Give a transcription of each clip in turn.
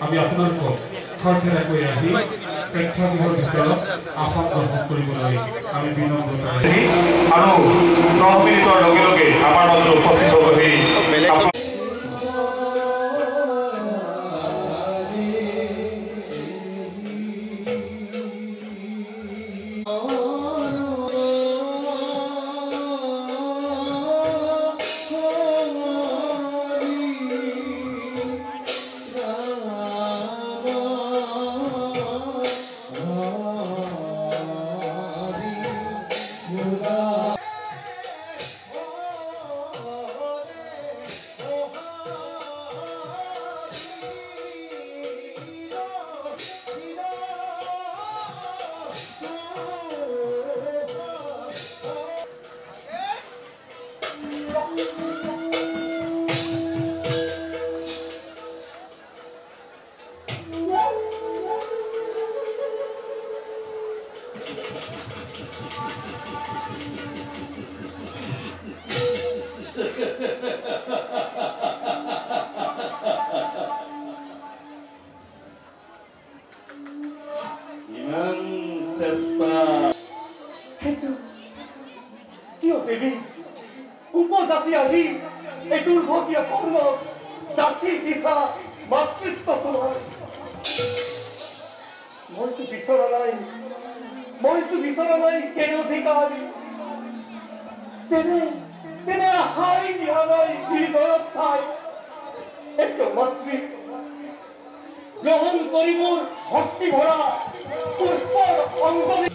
আমি আপোনালোকক খৰখেদা কৰি আহি প্ৰেক্ষাগৃহৰ ভিতৰত আসন গ্ৰহণ কৰিবলৈ আমি বিনম্ৰতা আৰু 10 মিনিটৰ লগে লগে আমাৰ মাজত উপস্থিত হ'বহি উপদাসী আহি এই দুৰ্ভগীয় কৰ্ম দাসী দিশা মাতৃত্ব তোমাৰ মইতো বিচৰা নাই কেনে অধিকাৰী তেনে আশাই দিয়া নাই হৃদয়ত ঠাই এইটো মাতৃ গ্ৰহণ কৰি মোৰ ভক্তি ভৰা পুষ্পৰ অংগী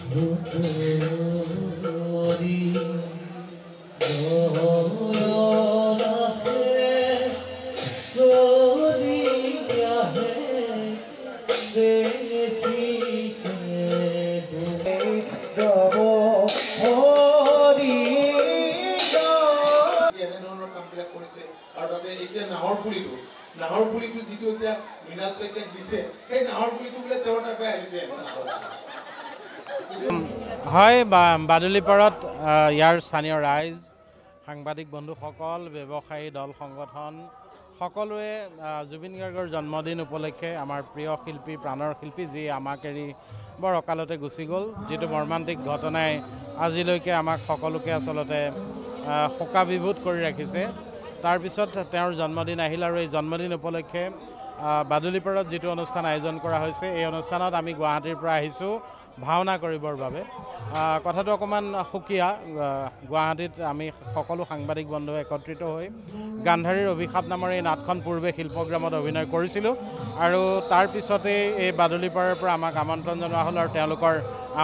নাহৰপুলিটো যিটো এতিয়া মৃণাল শইকীয়াক দিছে সেই নাহৰপুলিটো বোলে তেওঁৰ তাৰ পৰা আহিছে হয় বাদুলিপাৰত ইয়াৰ স্থানীয় ৰাইজ সাংবাদিক বন্ধুসকল ব্যৱসায়ী দল সংগঠন সকলোৱে জুবিন গাৰ্গৰ জন্মদিন উপলক্ষে আমাৰ প্ৰিয় শিল্পী প্ৰাণৰ শিল্পী যি আমাক এৰি বৰ অকালতে গুচি গ'ল যিটো মৰ্মান্তিক ঘটনাই আজিলৈকে আমাক সকলোকে আচলতে শোকাভিভূত কৰি ৰাখিছে তাৰপিছত তেওঁৰ জন্মদিন আহিল আৰু এই জন্মদিন উপলক্ষে বাদুলিপাৰত যিটো অনুষ্ঠান আয়োজন কৰা হৈছে এই অনুষ্ঠানত আমি গুৱাহাটীৰ পৰা আহিছোঁ ভাওনা কৰিবৰ বাবে কথাটো অকণমান সুকীয়া গুৱাহাটীত আমি সকলো সাংবাদিক বন্ধু একত্ৰিত হৈ গান্ধাৰীৰ অভিশাপ নামৰ এই নাটখন পূৰ্বে শিল্পগ্ৰামত অভিনয় কৰিছিলোঁ আৰু তাৰপিছতেই এই বাদুলিপাৰৰ পৰা আমাক আমন্ত্ৰণ জনোৱা হ'ল আৰু তেওঁলোকৰ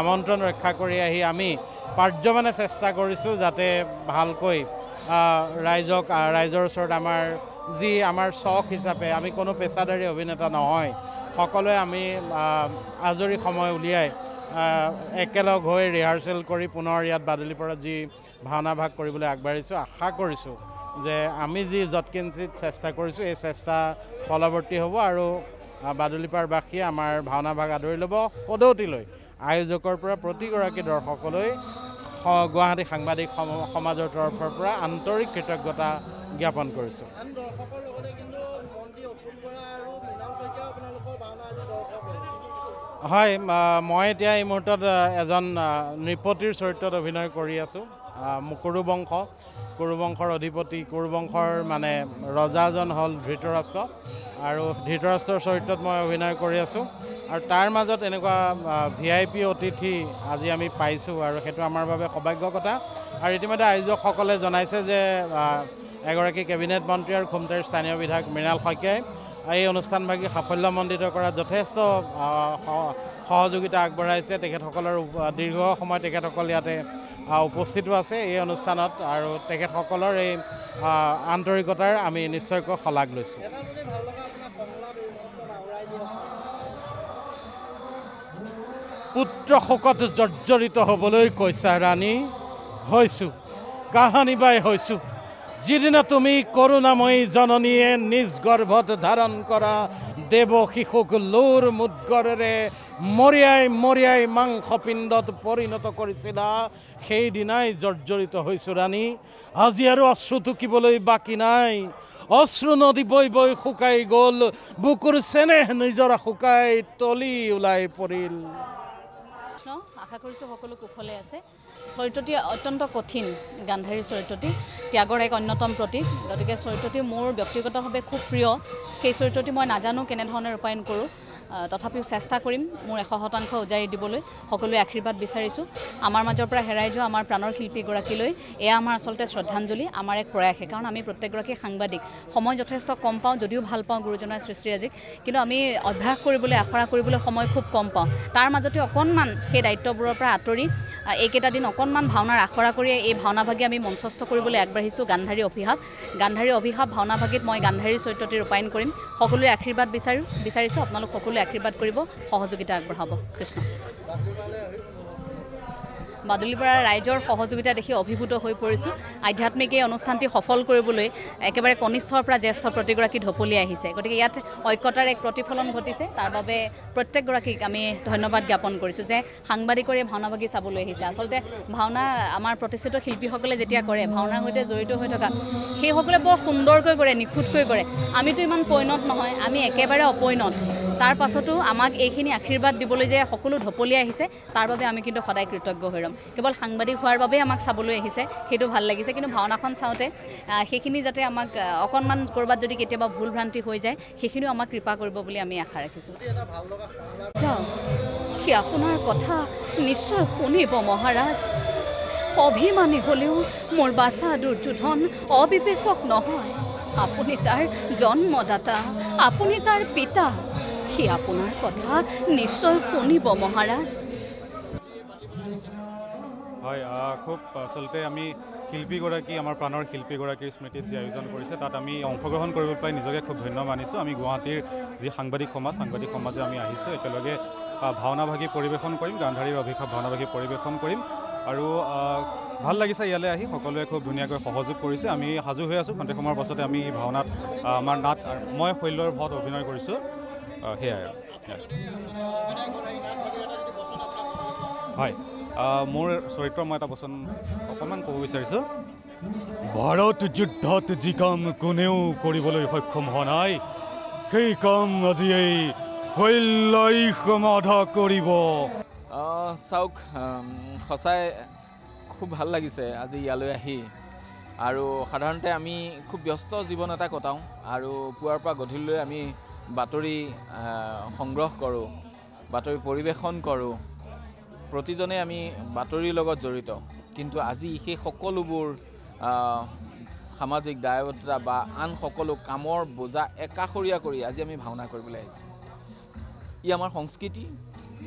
আমন্ত্ৰণ ৰক্ষা কৰি আহি আমি পাৰ্যমানে চেষ্টা কৰিছোঁ যাতে ভালকৈ ৰাইজৰ ওচৰত আমাৰ চখ হিচাপে আমি কোনো পেছাদাৰী অভিনেতা নহয় সকলোৱে আমি আজৰি সময় উলিয়াই একেলগ হৈ ৰিহাৰ্চেল কৰি পুনৰ ইয়াত বাদুলিপাৰত যি ভাওনা ভাগ কৰিবলৈ আগবাঢ়িছোঁ আশা কৰিছোঁ যে আমি যি যৎকিঞ্চিত চেষ্টা কৰিছোঁ এই চেষ্টা ফলৱৰ্তী হ'ব আৰু বাদুলিপাৰবাসীয়ে আমাৰ ভাওনা ভাগ আদৰি ল'ব সদৌতিলৈ আয়োজকৰ পৰা প্ৰতিগৰাকী দৰ্শকলৈ গুৱাহাটী সাংবাদিক সমাজৰ তৰফৰ পৰা আন্তৰিক কৃতজ্ঞতা জ্ঞাপন কৰিছোঁ হয় মই এতিয়া এই মুহূৰ্তত এজন নৃপতিৰ চৰিত্ৰত অভিনয় কৰি আছোঁ কুৰুবংশৰ অধিপতি কুৰুবংশৰ মানে ৰজাজন হ'ল ধৃতৰাষ্ট্ৰ আৰু ধৃতৰাষ্ট্ৰৰ চৰিত্ৰত মই অভিনয় কৰি আছোঁ আৰু তাৰ মাজত এনেকুৱা VIP অতিথি আজি আমি পাইছোঁ আৰু সেইটো আমাৰ বাবে সৌভাগ্যৰ কথা আৰু ইতিমধ্যে আয়োজকসকলে জনাইছে যে এগৰাকী কেবিনেট মন্ত্ৰী আৰু খুমটাইৰ স্থানীয় বিধায়ক মৃণাল শইকীয়াই এই অনুষ্ঠানভাগী সাফল্যমণ্ডিত কৰাত যথেষ্ট সহযোগিতা আগবঢ়াইছে তেখেতসকলৰ দীৰ্ঘ সময় তেখেতসকল ইয়াতে উপস্থিতো আছে এই অনুষ্ঠানত আৰু তেখেতসকলৰ এই আন্তৰিকতাৰ আমি নিশ্চয়কৈ শলাগ লৈছোঁ পুত্ৰ শোকত জৰ্জৰিত হ'বলৈ কৈছা ৰাণী হৈছোঁ কাহানী বাই হৈছোঁ যিদিনা তুমি কৰুণাময়ী জননীয়ে নিজ গৰ্ভত ধাৰণ কৰা দেব শিশুক লোৰ মুদ্গৰেৰে মৰিয়াই মৰিয়াই মাংসপিণ্ডত পৰিণত কৰিছিলা সেইদিনাই জৰ্জৰিত হৈছোঁ ৰাণী আজি আৰু অশ্ৰু টুকিবলৈ বাকী নাই অশ্ৰু নদী বৈ বৈ শুকাই গ'ল বুকুৰ চেনেহ নিজৰা শুকাই তলি ওলাই পৰিল আশা কৰিছোঁ সকলো কুশলে আছে চৰিত্ৰটি অত্যন্ত কঠিন গান্ধাৰী চৰিত্ৰটি ত্যাগৰ এক অন্যতম প্ৰতীক গতিকে চৰিত্ৰটি মোৰ ব্যক্তিগতভাৱে খুব প্ৰিয় সেই চৰিত্ৰটি মই নাজানো কেনেধৰণে ৰূপায়ণ কৰোঁ তথাপিও চেষ্টা কৰিম মোৰ 100% উজাৰি দিবলৈ সকলোৱে আশীৰ্বাদ বিচাৰিছোঁ আমাৰ মাজৰ পৰা হেৰাই যোৱা আমাৰ প্ৰাণৰ শিল্পীগৰাকীলৈ এয়া আমাৰ আচলতে শ্ৰদ্ধাঞ্জলি আমাৰ এক প্ৰয়াসে কাৰণ আমি প্ৰত্যেকগৰাকী সাংবাদিক সময় যথেষ্ট কম পাওঁ যদিও ভাল পাওঁ গুৰুজনাৰ সৃষ্টিৰাজিক কিন্তু আমি অভ্যাস কৰিবলৈ আখৰা কৰিবলৈ সময় খুব কম পাওঁ তাৰ মাজতে অকণমান সেই দায়িত্ববোৰৰ পৰা আঁতৰি এইকেইটা দিন অকণমান ভাওনাৰ আখৰা কৰি এই ভাওনাভাগী আমি মঞ্চস্থ কৰিবলৈ আগবাঢ়িছোঁ গান্ধাৰী অভিশাপ ভাওনাভাগীত মই গান্ধাৰী চৰিত্ৰটি ৰূপায়ণ কৰিম সকলোৰে আশীৰ্বাদ বিচাৰিছোঁ আপোনালোক সকলোৱে আশীৰ্বাদ কৰিব সহযোগিতা আগবঢ়াব কৃষ্ণ বাদুলিপাৰা ৰাইজৰ সহযোগিতা দেখি অভিভূত হৈ পৰিছোঁ আধ্যাত্মিক এই অনুষ্ঠানটি সফল কৰিবলৈ একেবাৰে কনিষ্ঠৰ পৰা জ্যেষ্ঠ প্ৰতিগৰাকী ঢপলি আহিছে গতিকে ইয়াত ঐক্যতাৰ এক প্ৰতিফলন ঘটিছে তাৰ বাবে প্ৰত্যেকগৰাকীক আমি ধন্যবাদ জ্ঞাপন কৰিছোঁ যে সাংবাদিকৰে ভাওনাভাগী চাবলৈ আহিছে আচলতে ভাওনা আমাৰ প্ৰতিষ্ঠিত শিল্পীসকলে যেতিয়া কৰে ভাওনাৰ সৈতে জড়িত হৈ থকা সেইসকলে বৰ সুন্দৰকৈ কৰে নিখুঁতকৈ কৰে আমিতো ইমান পৈণত নহয় আমি একেবাৰে অপৈণত তাৰ পাছতো আমাক এইখিনি আশীৰ্বাদ দিবলৈ যে সকলো ঢপলি আহিছে তাৰ বাবে আমি কিন্তু সদায় কৃতজ্ঞ হৈ ৰ'ম কেৱল সাংবাদিক হোৱাৰ বাবে আমাক চাবলৈ আহিছে সেইটো ভাল লাগিছে কিন্তু ভাওনাখন চাওঁতে সেইখিনি যাতে আমাক অকণমান ক'ৰবাত যদি কেতিয়াবা ভুল ভ্ৰান্তি হৈ যায় সেইখিনিও আমাক কৃপা কৰিব বুলি আমি আশা ৰাখিছোঁ সি আপোনাৰ কথা নিশ্চয় শুনিব মহাৰাজ অভিমানী হ'লেও মোৰ বাছা দুৰ্যোধন অবিবেচক নহয় আপুনি তাৰ জন্মদাতা আপুনি তাৰ পিতা সি আপোনাৰ কথা নিশ্চয় শুনিব মহাৰাজ হয় খুব আচলতে আমি শিল্পীগৰাকী আমাৰ প্ৰাণৰ শিল্পীগৰাকীৰ স্মৃতিত যি আয়োজন কৰিছে তাত আমি অংশগ্ৰহণ কৰিব পাই নিজকে খুব ধন্য মানিছোঁ আমি গুৱাহাটীৰ যি সাংবাদিক সমাজে আমি আহিছোঁ একেলগে ভাওনাভাগী পৰিৱেশন কৰিম গান্ধাৰীৰ অভিশাপ ভাওনাভাগী পৰিৱেশন কৰিম আৰু ভাল লাগিছে ইয়ালৈ আহি সকলোৱে খুব ধুনীয়াকৈ সহযোগ কৰিছে আমি সাজু হৈ আছোঁ খন্তেক সময়ৰ পাছতে আমি ভাওনাত আমাৰ নাট মই শৈলৰ ভত অভিনয় কৰিছোঁ সেয়াই হয় মোৰ চৰিত্ৰৰ মই এটা বচন অকণমান ক'ব বিচাৰিছোঁ ভাৰত যুদ্ধত যি কাম কোনেও কৰিবলৈ সক্ষম হোৱা নাই সেই কাম আজি এই শৈলই সমাধা কৰিব চাওক সঁচাই খুব ভাল লাগিছে আজি ইয়ালৈ আহি আৰু সাধাৰণতে আমি খুব ব্যস্ত জীৱন এটা কটাওঁ আৰু পুৱাৰ পৰা গধূলিলৈ আমি বাতৰি সংগ্ৰহ কৰোঁ বাতৰি পৰিৱেশন কৰোঁ প্ৰতিজনে আমি বাতৰিৰ লগত জড়িত কিন্তু আজি সেই সকলোবোৰ সামাজিক দায়বদ্ধতা বা আন সকলো কামৰ বোজা একাষৰীয়া কৰি আজি আমি ভাওনা কৰিবলৈ আহিছোঁ ই আমাৰ সংস্কৃতি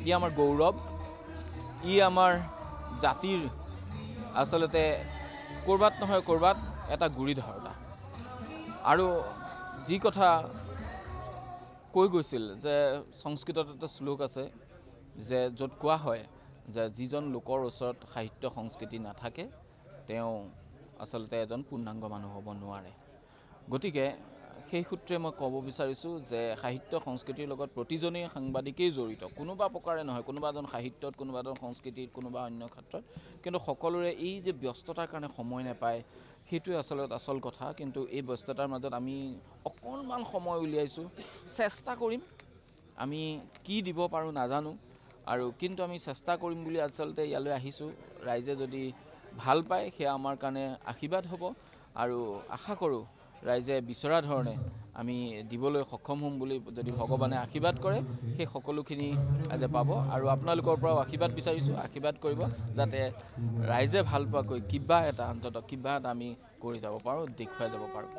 ই আমাৰ গৌৰৱ ই আমাৰ জাতিৰ আচলতে ক'ৰবাত নহয় ক'ৰবাত এটা গুৰি ধৰা আৰু যি কথা কৈ গৈছিল যে সংস্কৃতত এটা শ্লোক আছে যে য'ত কোৱা হয় যে যিজন লোকৰ ওচৰত সাহিত্য সংস্কৃতি নাথাকে তেওঁ আচলতে এজন পূৰ্ণাংগ মানুহ হ'ব নোৱাৰে গতিকে সেই সূত্ৰে মই ক'ব বিচাৰিছোঁ যে সাহিত্য সংস্কৃতিৰ লগত প্ৰতিজনেই সাংবাদিকেই জড়িত কোনোবা প্ৰকাৰে নহয় কোনোবা এজন সাহিত্যত কোনোবা এজন সংস্কৃতিত কোনোবা অন্য ক্ষেত্ৰত কিন্তু সকলোৰে এই যে ব্যস্ততাৰ কাৰণে সময় নাপায় সেইটোৱে আচলতে আচল কথা কিন্তু এই ব্যস্ততাৰ মাজত আমি অকণমান সময় উলিয়াইছোঁ চেষ্টা কৰিম আমি কি দিব পাৰোঁ নাজানো আৰু কিন্তু আমি চেষ্টা কৰিম বুলি আচলতে ইয়ালৈ আহিছোঁ ৰাইজে যদি ভাল পায় সেয়া আমাৰ কাৰণে আশীৰ্বাদ হ'ব আৰু আশা কৰোঁ ৰাইজে বিচৰা ধৰণে আমি দিবলৈ সক্ষম হ'ম বুলি যদি ভগৱানে আশীৰ্বাদ কৰে সেই সকলোখিনি আজি পাব আৰু আপোনালোকৰ পৰাও আশীৰ্বাদ বিচাৰিছোঁ আশীৰ্বাদ কৰিব যাতে ৰাইজে ভাল পোৱাকৈ কিবা এটা অন্ততঃ কিবা এটা আমি কৰি যাব পাৰোঁ দেখুৱাই যাব পাৰোঁ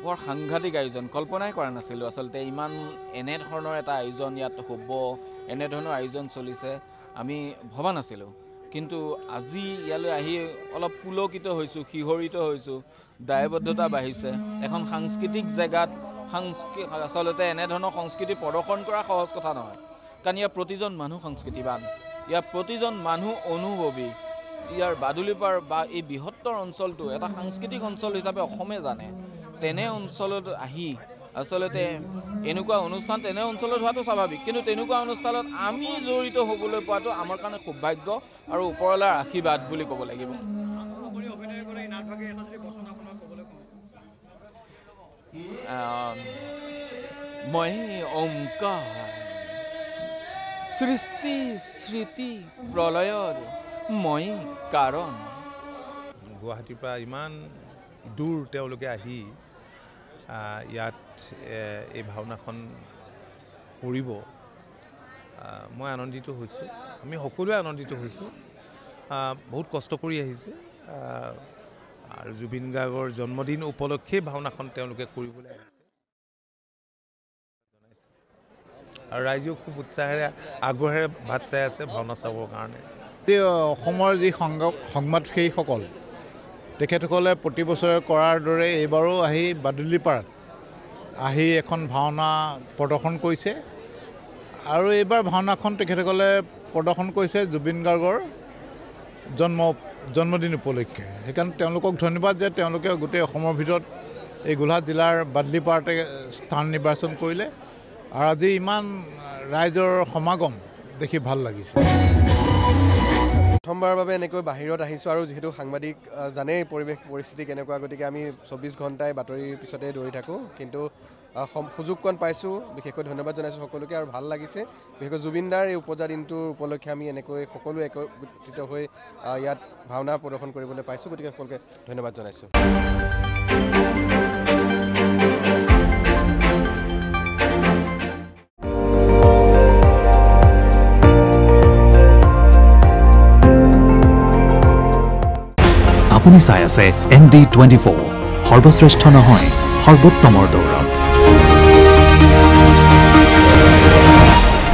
বৰ সাংঘাতিক আয়োজন কল্পনাই কৰা নাছিলোঁ আচলতে ইমান এনেধৰণৰ এটা আয়োজন ইয়াত হ'ব এনেধৰণৰ আয়োজন চলিছে আমি ভবা নাছিলোঁ কিন্তু আজি ইয়ালৈ আহি অলপ পুলকিত হৈছোঁ শিহৰিত হৈছোঁ দায়বদ্ধতা বাঢ়িছে এখন সাংস্কৃতিক জেগাত আচলতে এনেধৰণৰ সংস্কৃতি প্ৰদৰ্শন কৰা সহজ কথা নহয় কাৰণ ইয়াৰ প্ৰতিজন মানুহ সংস্কৃতিবান ইয়াৰ প্ৰতিজন মানুহ অনুভৱী ইয়াৰ বাদুলিপাৰ বা এই বৃহত্তৰ অঞ্চলটো এটা সাংস্কৃতিক অঞ্চল হিচাপে অসমে জানে তেনে অঞ্চলত আহি আচলতে এনেকুৱা অনুষ্ঠান তেনে অঞ্চলত হোৱাটো স্বাভাৱিক, কিন্তু তেনেকুৱা অনুষ্ঠানত আমি জড়িত হ'বলৈ পোৱাটো আমাৰ কাৰণে সৌভাগ্য আৰু ওপৰলাৰ আশীৰ্বাদ বুলি ক'ব লাগিব। মই ওমকাৰ সৃষ্টি স্মৃতি প্ৰলয়ৰ মই কাৰণ। গুৱাহাটীৰ পৰা ইমান দূৰ তেওঁলোকে আহি ইয়াত এই ভাওনাখন কৰিব, মই আনন্দিত হৈছোঁ, আমি সকলোৱে আনন্দিত হৈছোঁ। বহুত কষ্ট কৰি আহিছে আৰু জুবিন গাৰ্গৰ জন্মদিন উপলক্ষে ভাওনাখন তেওঁলোকে কৰিবলৈ আহিছে আৰু ৰাইজেও খুব উৎসাহেৰে আগ্ৰহেৰে ভাত চাই আছে ভাওনা চাবৰ কাৰণে। অসমৰ যি সংবাদসেৱীসকল তেখেতসকলে প্ৰতি বছৰে কৰাৰ দৰে এইবাৰো আহি বাদুলিপাৰাত আহি এখন ভাওনা প্ৰদৰ্শন কৰিছে আৰু এইবাৰ ভাওনাখন তেখেতসকলে প্ৰদৰ্শন কৰিছে জুবিন গাৰ্গৰ জন্মদিন উপলক্ষে। সেইকাৰণে তেওঁলোকক ধন্যবাদ যে তেওঁলোকে গোটেই অসমৰ ভিতৰত এই গোলাঘাট জিলাৰ বাদুলিপাৰাতে স্থান নিৰ্বাচন কৰিলে আৰু আজি ইমান ৰাইজৰ সমাগম দেখি ভাল লাগিছে। প্ৰথমবাৰৰ বাবে এনেকৈ বাহিৰত আহিছোঁ আৰু যিহেতু সাংবাদিক জানেই পৰিৱেশ পৰিস্থিতি কেনেকুৱা, গতিকে আমি 24 ঘণ্টাই বাতৰিৰ পিছতে দৌৰি থাকোঁ, কিন্তু সুযোগকণ পাইছোঁ। বিশেষকৈ ধন্যবাদ জনাইছোঁ সকলোকে আৰু ভাল লাগিছে। বিশেষকৈ জুবিনদাৰ এই উপজা দিনটোৰ উপলক্ষে আমি এনেকৈ সকলোৱে একত্ৰিত হৈ ইয়াত ভাওনা প্ৰদৰ্শন কৰিবলৈ পাইছোঁ, গতিকে সকলোকে ধন্যবাদ জনাইছোঁ। আপুনি চাই আছে ND24, সৰ্বশ্ৰেষ্ঠ নহয় সৰ্বোত্তমৰ দৌৰ।